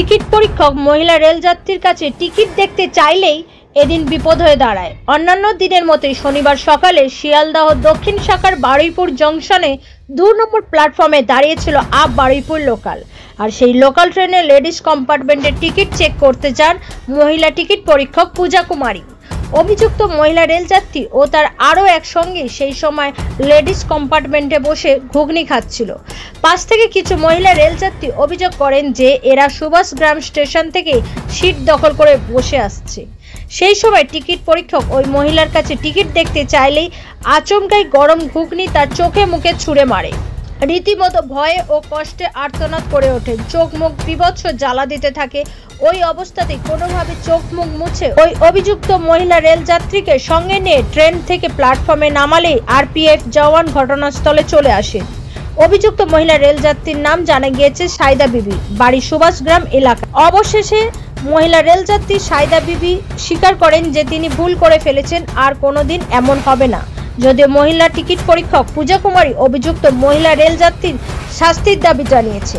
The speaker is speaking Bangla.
টিকিট পরীক্ষক মহিলা রেলযাত্রীর কাছে টিকিট দেখতে চাইলেই এদিন বিপদ হয়ে দাঁড়ায়। অন্যান্য দিনের মতোই শনিবার সকালে শিয়ালদহ দক্ষিণ শাখার বারুইপুর জংশনে 2 নম্বর প্ল্যাটফর্মে দাঁড়িয়েছিল আপ বারুইপুর লোকাল। আর সেই লোকাল ট্রেনে লেডিস কম্পার্টমেন্টের টিকিট চেক করতে যান মহিলা টিকিট পরীক্ষক পূজা কুমারী। অভিযুক্ত মহিলা রেলযাত্রী ও তার আরও এক সঙ্গী সেই সময় লেডিস কম্পার্টমেন্টে বসে ঘুগনি খাচ্ছিল। পাশ থেকে কিছু মহিলা রেলযাত্রী অভিযোগ করেন যে এরা সুভাষগ্রাম স্টেশন থেকে সিট দখল করে বসে আসছে। সেই সময় টিকিট পরীক্ষক ওই মহিলার কাছে টিকিট দেখতে চাইলেই আচমকাই গরম ঘুগনি তার চোখে মুখে ছুঁড়ে মারে। রীতিমতো ভয়ে ও কষ্টে আর্তনাদ করে ওঠেন, চোখ মুখ বিভৎস জ্বালা দিতে থাকে। ওই অবস্থাতেই কোনোভাবে চোখ মুখ মুছে ওই অভিযুক্ত মহিলা রেলযাত্রীকে সঙ্গে নিয়ে ট্রেন থেকে প্ল্যাটফর্মে নামালেই আরপিএফ জওয়ান ঘটনাস্থলে চলে আসেন। অভিযুক্ত মহিলা রেলযাত্রীর নাম জানা গিয়েছে সাইদা বিবি, বাড়ি সুভাষগ্রাম এলাকা। অবশেষে মহিলা রেলযাত্রী সাইদা বিবি স্বীকার করেন যে তিনি ভুল করে ফেলেছেন, আর কোনোদিন এমন হবে না। যদিও মহিলা টিকিট পরীক্ষক পূজা কুমারী অভিযুক্ত মহিলা রেলযাত্রীর শাস্তির দাবি জানিয়েছে।